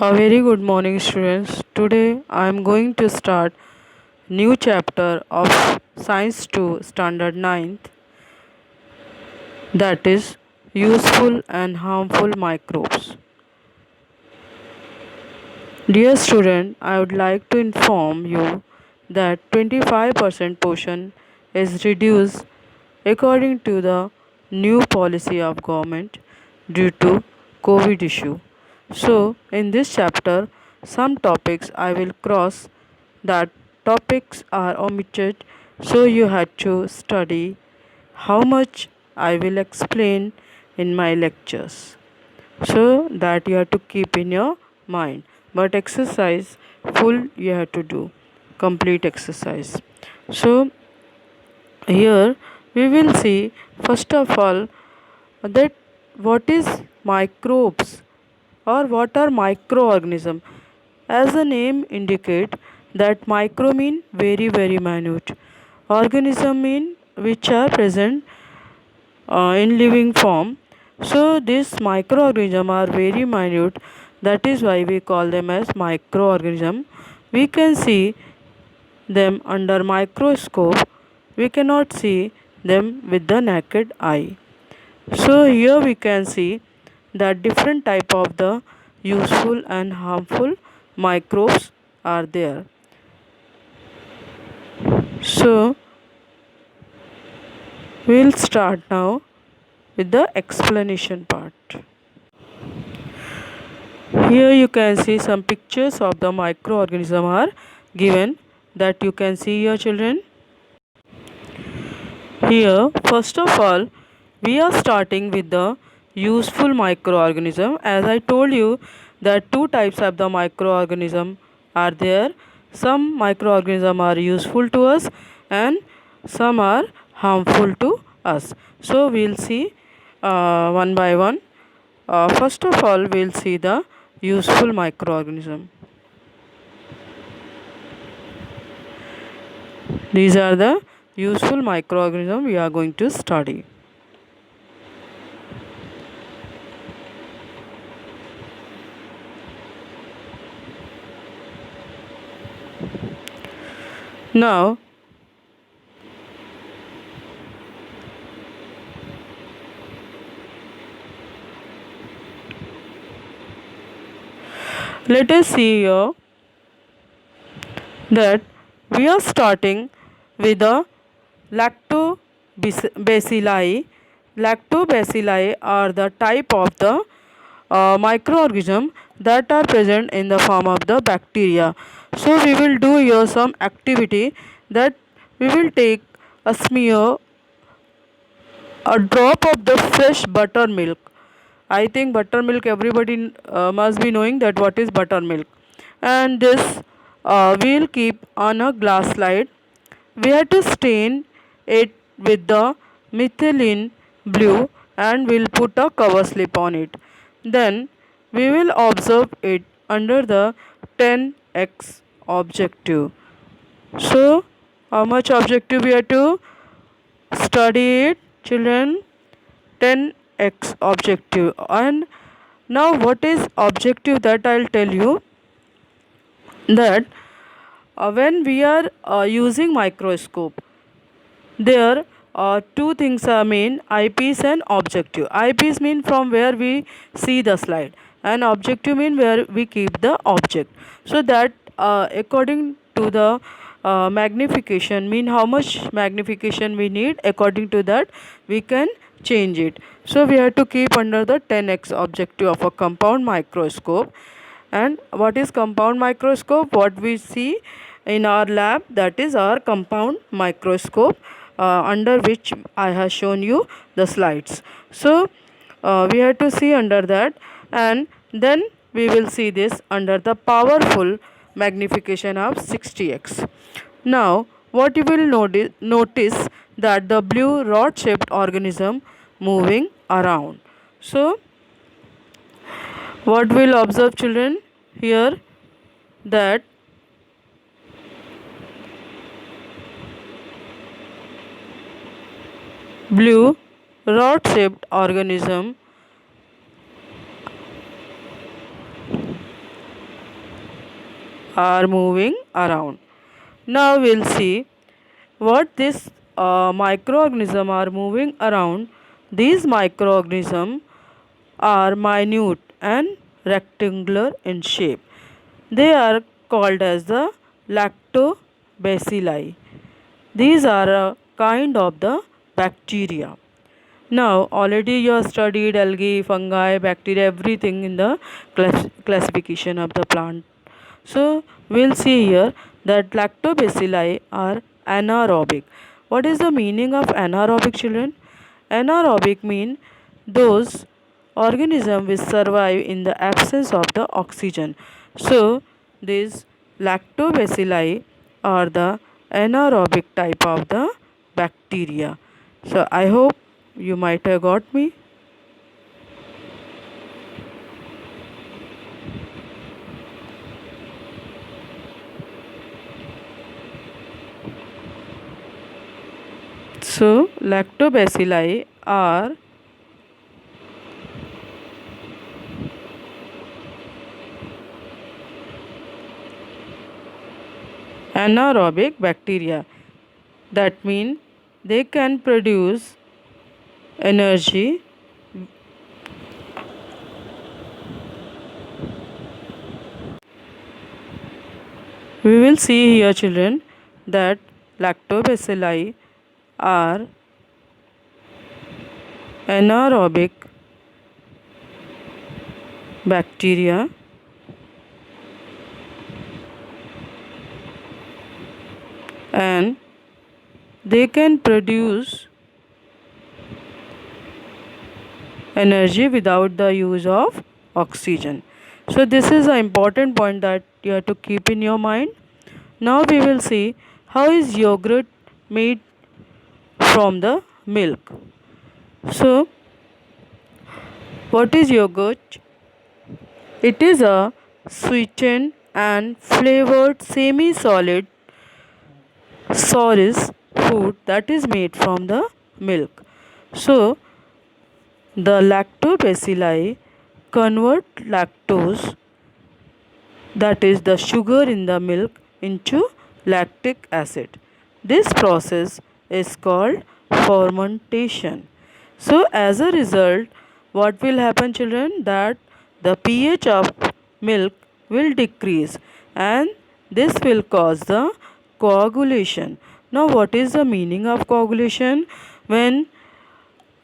A very good morning, students. Today I am going to start new chapter of Science 2 Standard 9th, that is useful and harmful microbes. Dear student, I would like to inform you that 25% portion is reduced according to the new policy of government due to COVID issue. So, in this chapter, some topics I will cross that topics are omitted, so you had to study how much I will explain in my lectures, so that you have to keep in your mind. But exercise full you have to do, complete exercise. So here we will see first of all that what is microbes or what are microorganisms. As the name indicate that micro mean very minute, organism mean which are present in living form. So these microorganisms are very minute, that is why we call them as microorganism. We can see them under microscope, we cannot see them with the naked eye. So here we can see that different type of the useful and harmful microbes are there. So we'll start now with the explanation part. Here you can see some pictures of the microorganism are given, that you can see here, children. Here first of all we are starting with the useful microorganism. As I told you that two types of the microorganism are there. Some microorganisms are useful to us and some are harmful to us. So we'll see one by one. First of all we'll see the useful microorganism. These are the useful microorganisms we are going to study. Now let us see here that we are starting with the lactobacilli. Lactobacilli are the type of the microorganism that are present in the form of the bacteria. So we will do here some activity, that we will take a smear, a drop of the fresh buttermilk. I think buttermilk, everybody must be knowing that what is buttermilk. And this we'll keep on a glass slide. We have to stain it with the methylene blue and we'll put a cover slip on it. Then we will observe it under the 10x objective. So how much objective we have to study it, children? 10x objective. And now what is objective, that I'll tell you, that when we are using microscope, there two things are main: eyepiece and objective. Eyepiece mean from where we see the slide, and objective mean where we keep the object. So that according to the magnification, mean how much magnification we need, according to that we can change it. So we have to keep under the 10x objective of a compound microscope. And what is compound microscope? What we see in our lab, that is our compound microscope, under which I have shown you the slides. So we have to see under that, and then we will see this under the powerful magnification of 60x. Now what you will notice that the blue rod shaped organism moving around. So what we'll observe, children, here, that blue rod shaped organism are moving around. Now we'll see what this microorganism are moving around. These microorganisms are minute and rectangular in shape. They are called as the lactobacilli. These are a kind of the bacteria. Now, already you have studied algae, fungi, bacteria, everything in the classification of the plant. So, we'll see here that lactobacilli are anaerobic. What is the meaning of anaerobic, children? Anaerobic mean those organisms which survive in the absence of the oxygen. So, these lactobacilli are the anaerobic type of the bacteria. So, I hope you might have got me. So, lactobacilli are anaerobic bacteria. That means they can produce energy. We will see here, children, that lactobacilli are anaerobic bacteria and they can produce energy without the use of oxygen. So this is an important point that you have to keep in your mind. Now we will see how is yogurt made from the milk. So what is yogurt? It is a sweetened and flavored semi-solid source food that is made from the milk. So the lactobacilli convert lactose, that is the sugar in the milk, into lactic acid. This process is called fermentation. So as a result, what will happen, children? That the pH of milk will decrease and this will cause the coagulation. Now what is the meaning of coagulation? When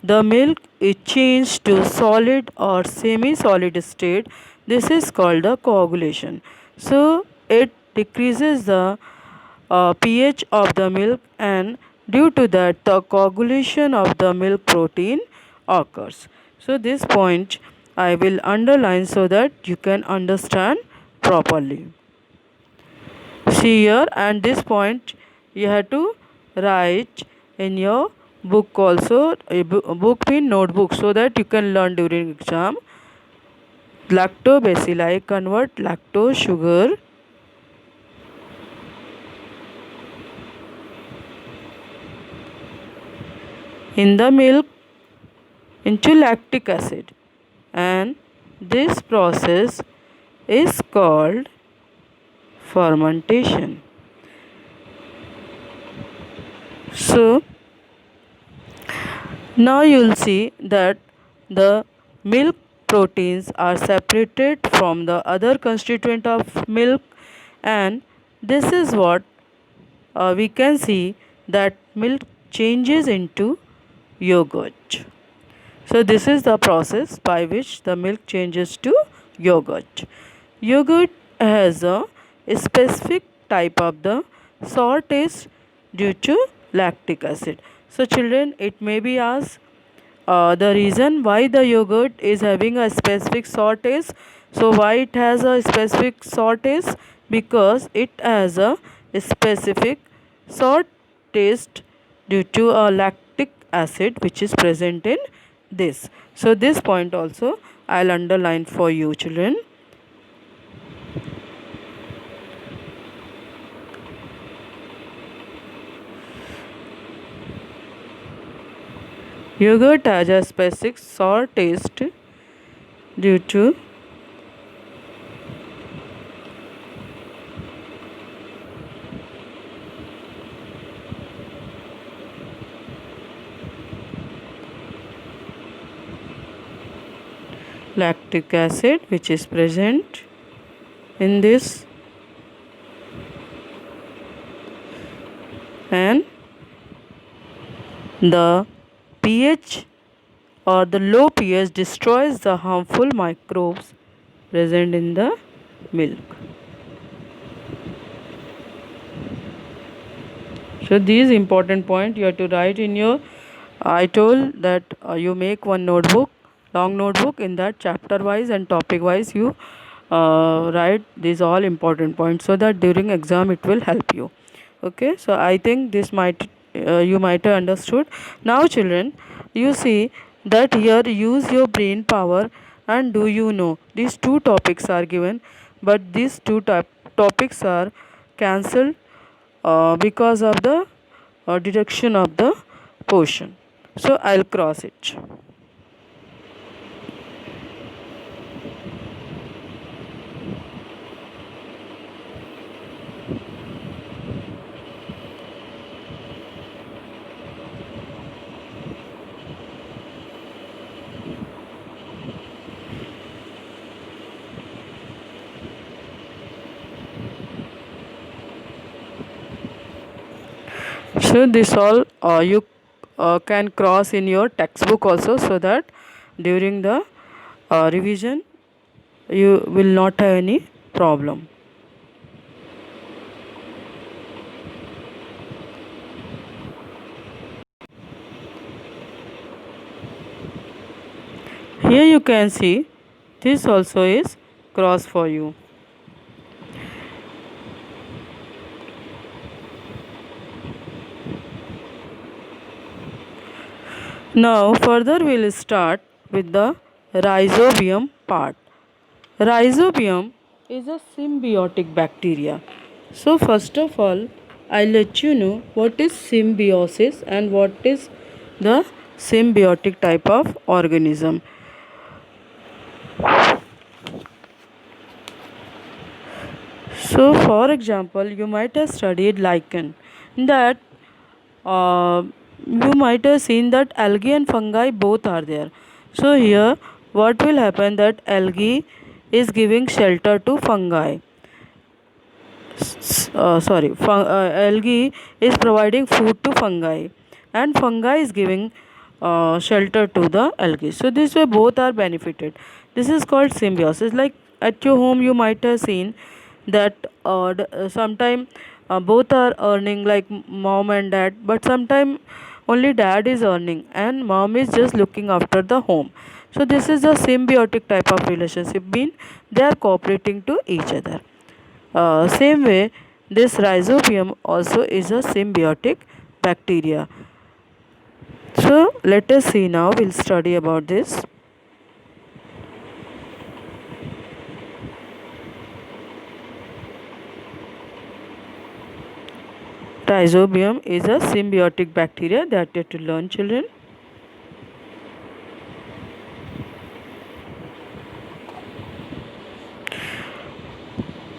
the milk is changed to solid or semi-solid state, this is called the coagulation. So it decreases the pH of the milk and due to that the coagulation of the milk protein occurs. So this point I will underline so that you can understand properly. See here, and this point you have to write in your book also, a book in notebook, so that you can learn during exam. Lactobacilli convert lactose sugar in the milk into lactic acid, and this process is called fermentation. So now you will see that the milk proteins are separated from the other constituent of milk, and this is what we can see, that milk changes into yogurt. So this is the process by which the milk changes to yogurt. Yogurt has a specific type of the sour taste due to lactic acid. So children, it may be asked the reason why the yogurt is having a specific sour taste. So why it has a specific sour taste? Because it has a specific sour taste due to a lactic acid which is present in this. So this point also I'll underline for you, children. Yogurt has a specific sour taste due to lactic acid which is present in this, and the pH or the low pH destroys the harmful microbes present in the milk. So these important point you have to write in your, I told that you make one notebook, long notebook, in that chapter wise and topic wise you write these all important points so that during exam it will help you. Okay, so I think this might you might have understood. Now children, you see that here use your brain power, and do you know these two topics are given, but these two topics are cancelled because of the deduction of the portion. So I'll cross it. So this all you can cross in your textbook also, so that during the revision you will not have any problem. Here you can see this also is cross for you. Now further we will start with the rhizobium part. Rhizobium is a symbiotic bacteria. So first of all, I'll let you know what is symbiosis and what is the symbiotic type of organism. So for example, you might have studied lichen. That you might have seen that algae and fungi both are there. So here what will happen, that algae is giving shelter to fungi. Algae is providing food to fungi, and fungi is giving shelter to the algae. So this way both are benefited. This is called symbiosis. Like at your home you might have seen that sometime both are earning, like mom and dad, but sometime only dad is earning and mom is just looking after the home. So this is a symbiotic type of relationship, mean they are cooperating to each other. Same way, this rhizobium also is a symbiotic bacteria. So let us see now, we'll study about this. Rhizobium is a symbiotic bacteria that you have to learn, children.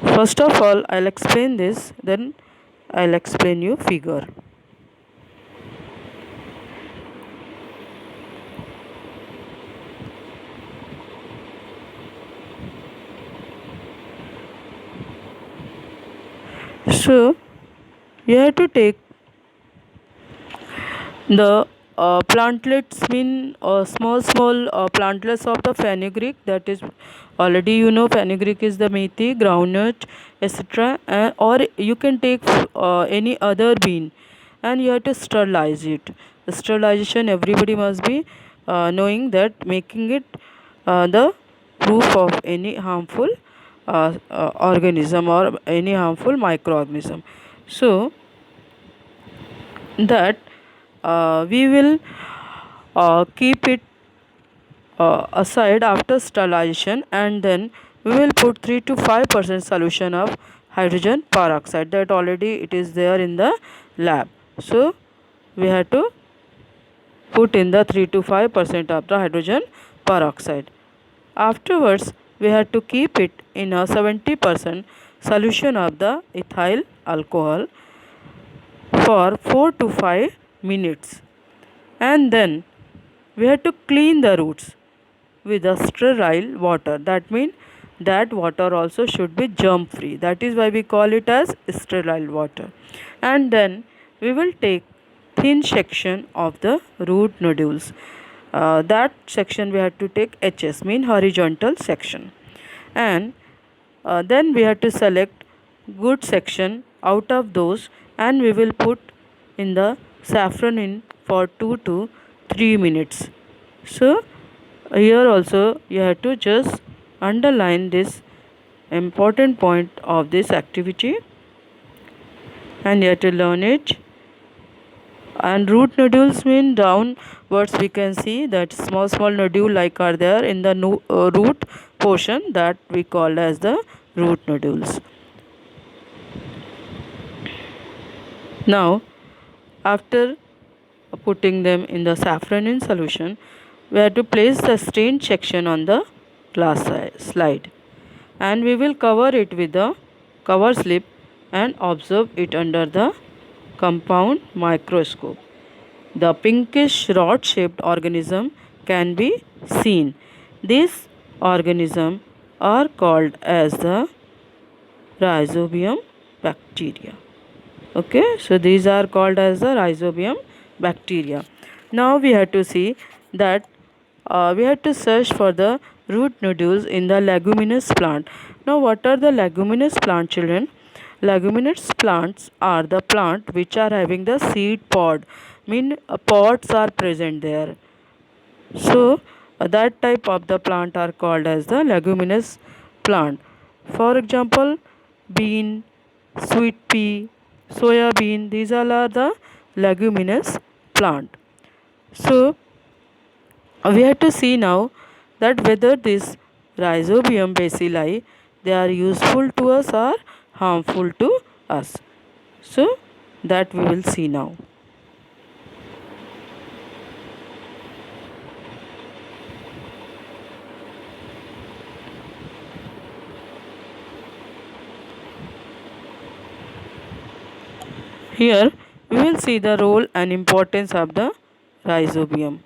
First of all, I'll explain this, then I'll explain you figure. So you have to take the plantlets, mean small plantlets of the fenugreek, that is already you know fenugreek is the methi, groundnut, etc. Or you can take any other bean, and you have to sterilize it. The sterilization everybody must be knowing, that making it the proof of any harmful organism or any harmful microorganism. So that we will keep it aside after sterilization, and then we will put 3 to 5% solution of hydrogen peroxide, that already it is there in the lab. So we have to put in the 3 to 5% of the hydrogen peroxide. Afterwards we have to keep it in a 70% solution of the ethyl alcohol for 4 to 5 minutes, and then we have to clean the roots with a sterile water. That means that water also should be germ free. That is why we call it as sterile water. And then we will take thin section of the root nodules. That section we have to take HS, mean horizontal section. And then we have to select good section out of those, and we will put in the saffron in for 2 to 3 minutes. So here also you have to just underline this important point of this activity, and you have to learn it. And root nodules mean downwards we can see that small nodule like are there in the root portion, that we call as the root nodules. Now after putting them in the saffron in solution, we have to place the stained section on the glass slide, and we will cover it with the cover slip and observe it under the compound microscope. The pinkish rod shaped organism can be seen. These organisms are called as the rhizobium bacteria. Okay, so these are called as the rhizobium bacteria. Now we have to see that we have to search for the root nodules in the leguminous plant. Now what are the leguminous plant, children? Leguminous plants are the plant which are having the seed pod, mean pods are present there. So that type of the plant are called as the leguminous plant. For example, bean, sweet pea, soya bean, these all are the leguminous plant. So we have to see now that whether this rhizobium bacilli, they are useful to us or harmful to us. So that we will see now. Here we will see the role and importance of the rhizobium.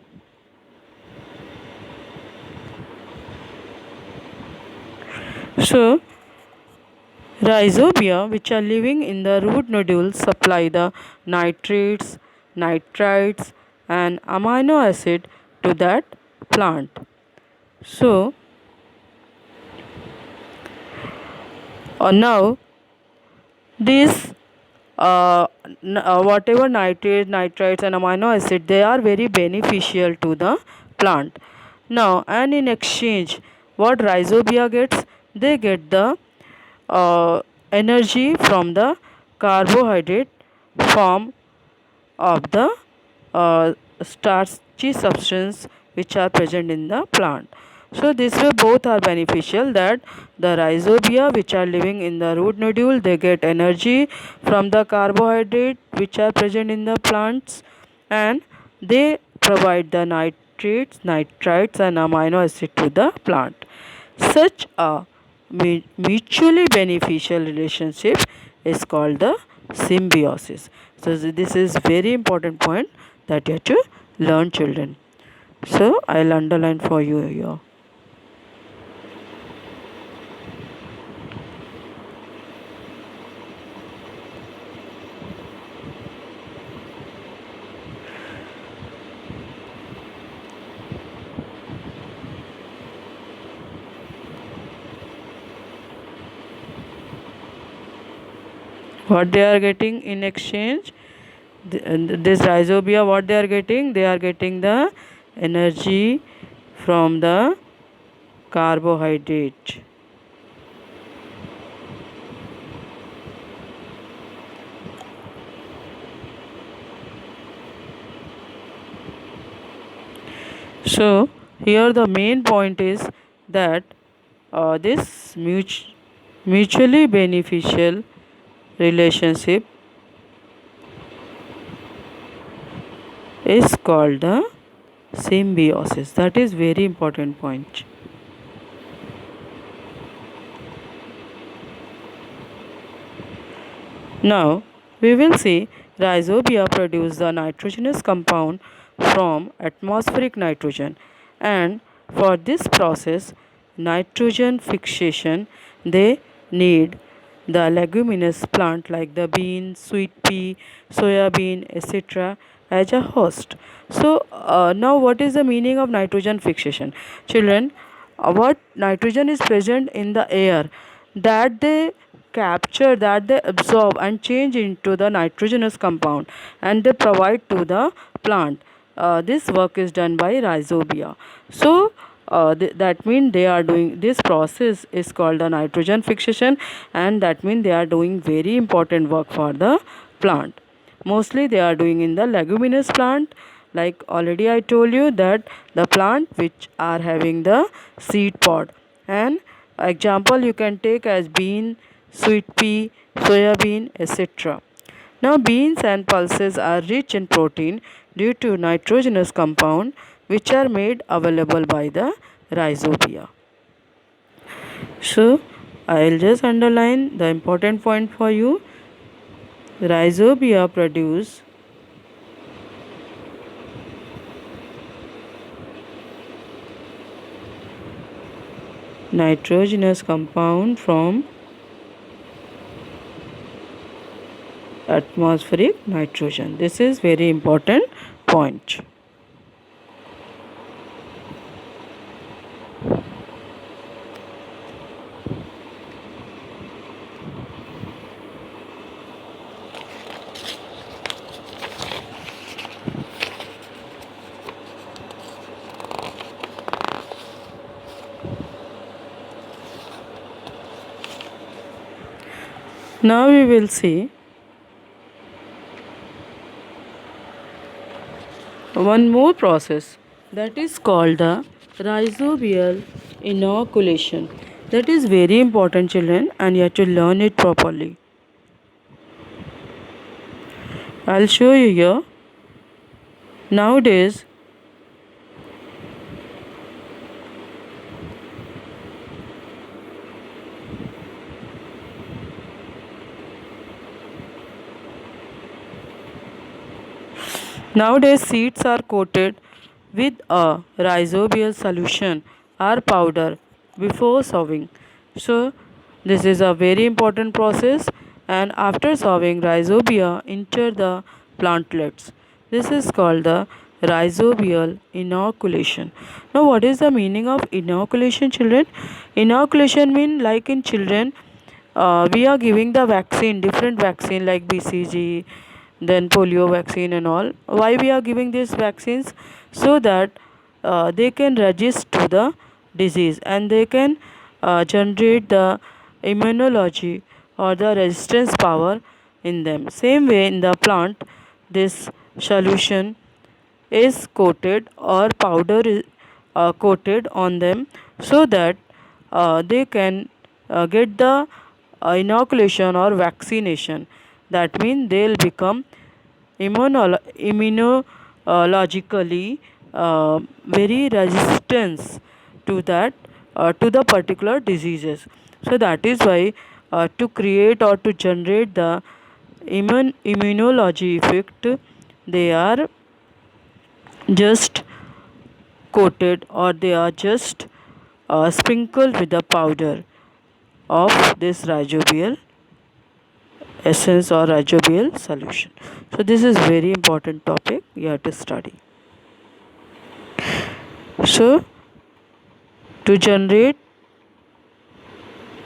So rhizobia which are living in the root nodules supply the nitrates, nitrites and amino acid to that plant. So now these whatever nitrates, nitrites and amino acid, they are very beneficial to the plant. Now and in exchange what rhizobia gets, they get the energy from the carbohydrate form of the starchy substance which are present in the plant. So this way both are beneficial, that the rhizobia which are living in the root nodule, they get energy from the carbohydrate which are present in the plants, and they provide the nitrates, nitrites and amino acid to the plant. Such a mutually beneficial relationship is called the symbiosis. So this is very important point that you have to learn, children. So I'll underline for you here. What they are getting in exchange, this rhizobia, what they are getting the energy from the carbohydrate. So here the main point is that this mutually beneficial relationship is called the symbiosis. That is very important point. Now we will see rhizobia produce the nitrogenous compound from atmospheric nitrogen, and For this process, nitrogen fixation, they need the leguminous plant like the bean, sweet pea, soya bean, etc. as a host. So, now what is the meaning of nitrogen fixation? Children, what nitrogen is present in the air that they capture, that they absorb and change into the nitrogenous compound and they provide to the plant. This work is done by rhizobia. So that means they are doing this process is called the nitrogen fixation, and that means they are doing very important work for the plant. Mostly they are doing in the leguminous plant, like already I told you that the plant which are having the seed pod. And example you can take as bean, sweet pea, soya bean, etc. Now beans and pulses are rich in protein due to nitrogenous compound which are made available by the rhizobia. So I'll just underline the important point for you. Rhizobia produce nitrogenous compound from atmospheric nitrogen. This is very important point. Now we will see one more process that is called the rhizobial inoculation. That is very important, children, and you have to learn it properly. I'll show you here. Nowadays, seeds are coated with a rhizobial solution or powder before sowing. So this is a very important process, and after sowing rhizobia enter the plantlets. This is called the rhizobial inoculation. Now what is the meaning of inoculation, children? Inoculation means like in children we are giving the vaccine, different vaccine like BCG, then polio vaccine and all. Why we are giving these vaccines? So that they can resist to the disease and they can generate the immunology or the resistance power in them. Same way in the plant, this solution is coated or powder is coated on them so that they can get the inoculation or vaccination. That means they'll become immunologically very resistance to that to the particular diseases. So that is why to create or to generate the immunology effect, they are just coated or they are just sprinkled with the powder of this rhizobial essence or rhizobial solution. So this is very important topic you have to study. So to generate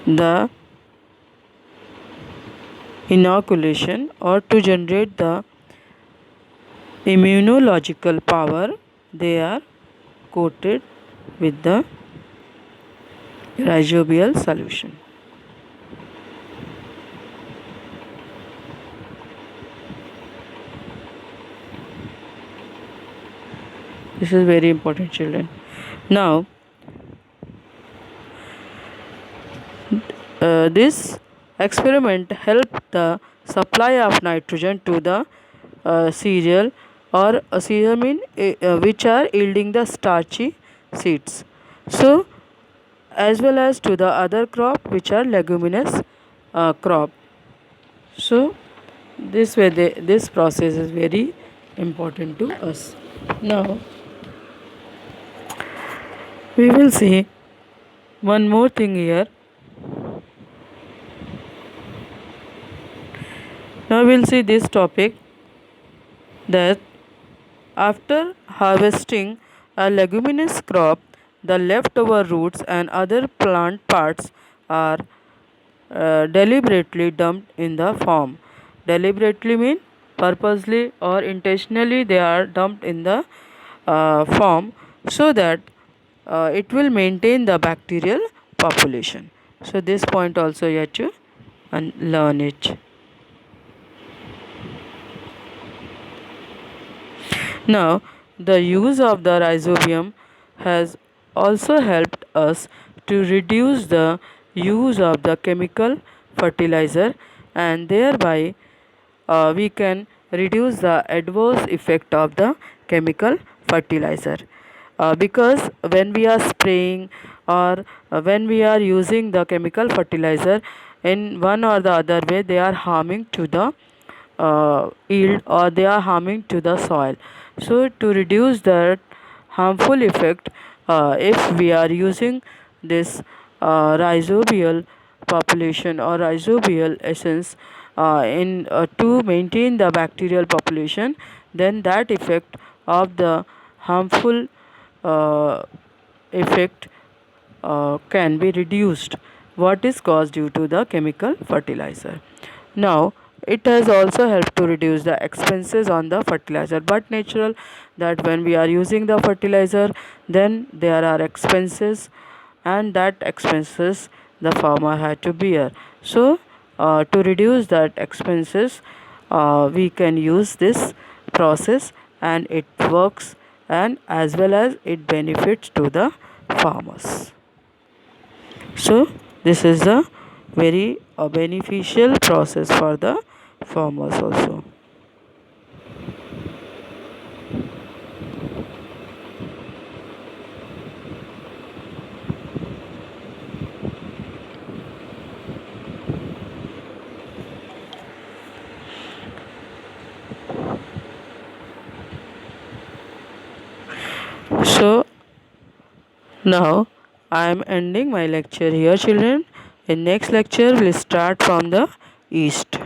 the inoculation or to generate the immunological power, they are coated with the rhizobial solution. This is very important, children. Now this experiment helped the supply of nitrogen to the cereal or cereal mean which are yielding the starchy seeds. So as well as to the other crop which are leguminous crop. So this way this process is very important to us. Now We will see one more thing here. Now we'll see this topic, that after harvesting a leguminous crop, the leftover roots and other plant parts are deliberately dumped in the farm. Deliberately mean purposely or intentionally they are dumped in the farm, so that it will maintain the bacterial population. So this point also you have to learn it. Now, the use of the rhizobium has also helped us to reduce the use of the chemical fertilizer, and thereby we can reduce the adverse effect of the chemical fertilizer. Because when we are spraying, or when we are using the chemical fertilizer in one or the other way, they are harming to the yield, or they are harming to the soil. So to reduce that harmful effect, if we are using this rhizobial population or rhizobial essence in to maintain the bacterial population, then that effect of the harmful uh, effect can be reduced, what is caused due to the chemical fertilizer. Now, it has also helped to reduce the expenses on the fertilizer, but natural that when we are using the fertilizer, then there are expenses, and that expenses the farmer had to bear. So to reduce that expenses, we can use this process, and it works, and as well as it benefits to the farmers. So this is a very beneficial process for the farmers also. So now I am ending my lecture here, children. In next lecture we'll start from the east.